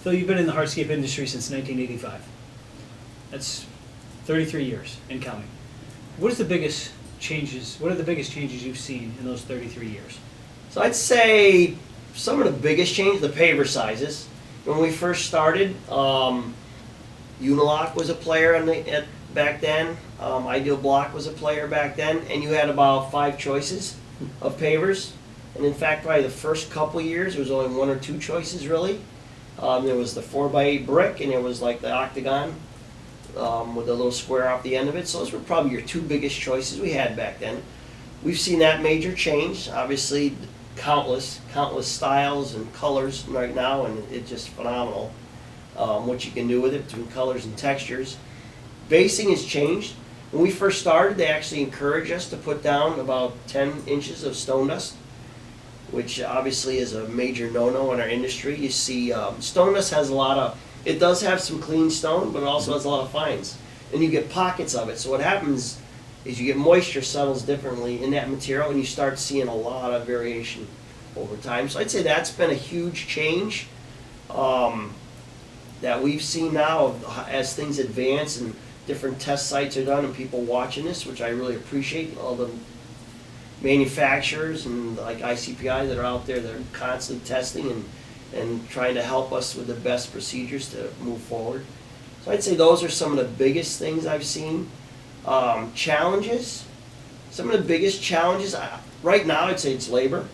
Phil, you've been in the hardscape industry since 1985. That's 33 years and counting. What are the biggest changes you've seen in those 33 years? So I'd say some of the biggest changes, the paver sizes. When we first started, Unilock was a player back then. Ideal Block was a player back then, and you had about 5 choices of pavers. And in fact, probably the first couple years, there was only 1 or 2 choices really. There was the 4x8 brick, and there was like the octagon with a little square off the end of it. So those were probably your 2 biggest choices we had back then. We've seen that major change. Obviously, countless styles and colors right now, and it's just phenomenal what you can do with it between colors and textures. Basing has changed. When we first started, they actually encouraged us to put down about 10 inches of stone dust, which obviously is a major no-no in our industry. You see, stone dust has it does have some clean stone, but it also has a lot of fines. And you get pockets of it. So what happens is you get moisture settles differently in that material, and you start seeing a lot of variation over time. So I'd say that's been a huge change that we've seen now as things advance and different test sites are done and people watching this, which I really appreciate. All the manufacturers and like ICPI that are out there that are constantly testing and trying to help us with the best procedures to move forward. So I'd say those are some of the biggest things I've seen. Challenges, some of the biggest challenges, right now I'd say it's labor.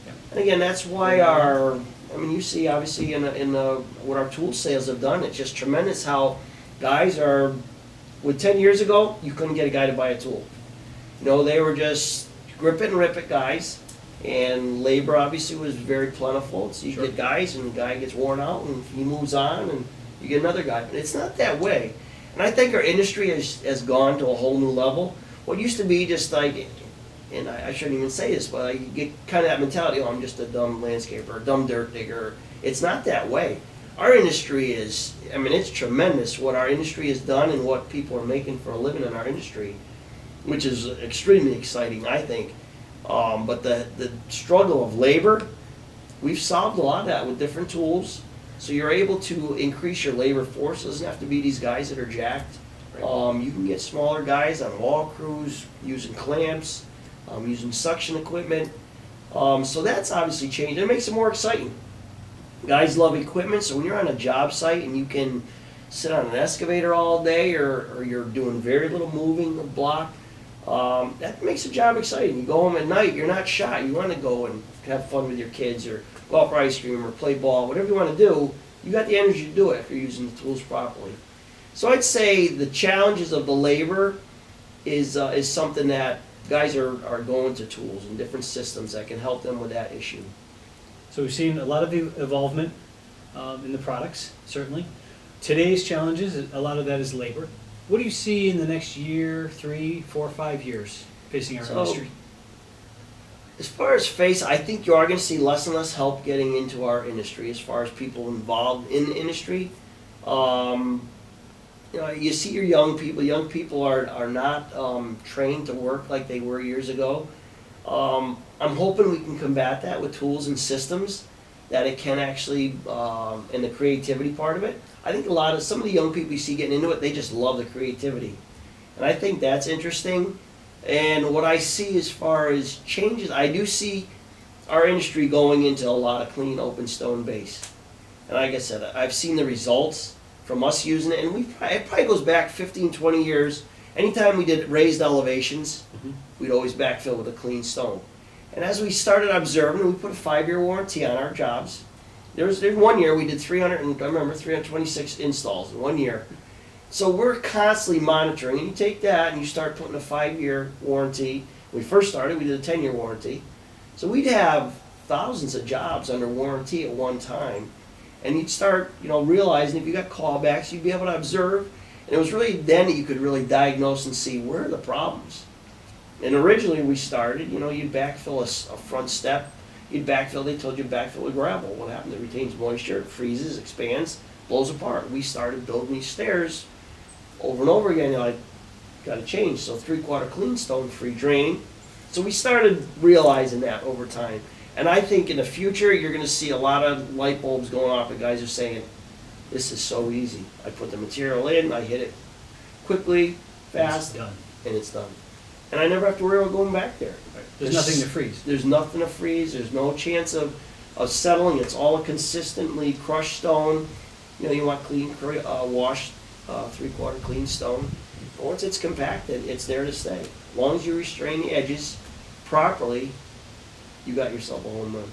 Yeah. And again, that's why you see obviously in what our tool sales have done, it's just tremendous how guys are, with 10 years ago, you couldn't get a guy to buy a tool. They were just grip it and rip it guys, and labor obviously was very plentiful. So you get guys, and the guy gets worn out, and he moves on, and you get another guy. But it's not that way. And I think our industry has gone to a whole new level. What used to be just like, and I shouldn't even say this, but I get kind of that mentality, I'm just a dumb landscaper, a dumb dirt digger. It's not that way. Our industry is, it's tremendous what our industry has done and what people are making for a living in our industry, which is extremely exciting, I think. But the struggle of labor, we've solved a lot of that with different tools. So you're able to increase your labor force. It doesn't have to be these guys that are jacked. Right. You can get smaller guys on wall crews, using clamps, using suction equipment. So that's obviously changed. It makes it more exciting. Guys love equipment, so when you're on a job site and you can sit on an excavator all day or you're doing very little moving of block, that makes the job exciting. You go home at night, you're not shy. You want to go and have fun with your kids or go out for ice cream or play ball, whatever you want to do. You got the energy to do it if you're using the tools properly. So I'd say the challenges of the labor is something that guys are going to tools and different systems that can help them with that issue. So we've seen a lot of involvement in the products, certainly. Today's challenges, a lot of that is labor. What do you see in the next year, 3, 4, 5 years facing our industry? As far as I think you are going to see less and less help getting into our industry as far as people involved in the industry. You see your young people. Young people are not trained to work like they were years ago. I'm hoping we can combat that with tools and systems that it can actually, and the creativity part of it. I think some of the young people you see getting into it, they just love the creativity. And I think that's interesting. And what I see as far as changes, I do see our industry going into a lot of clean open stone base. And like I said, I've seen the results from us using it, and it probably goes back 15, 20 years. Anytime we did raised elevations, we'd always backfill with a clean stone. And as we started observing, we put a 5-year warranty on our jobs. There's 1 year we did 326 installs in 1 year. So we're constantly monitoring, and you take that and you start putting a 5-year warranty. When we first started, we did a 10-year warranty. So we'd have thousands of jobs under warranty at one time. And you'd start, realizing if you got callbacks, you'd be able to observe. And it was really then that you could really diagnose and see where are the problems. And originally we started, you'd backfill a front step. They told you to backfill with gravel. What happens? It retains moisture, it freezes, expands, blows apart. We started building these stairs over and over again. Got to change. So 3/4 clean stone, free draining. So we started realizing that over time. And I think in the future, you're going to see a lot of light bulbs going off, and guys are saying, This is so easy. I put the material in, I hit it quickly, fast, It's done. and it's done. And I never have to worry about going back there. There's nothing to freeze. There's nothing to freeze, there's no chance of settling, it's all a consistently crushed stone. You know, you want clean, washed, three-quarter clean stone. But once it's compacted, it's there to stay. As long as you restrain the edges properly, you got yourself a home run.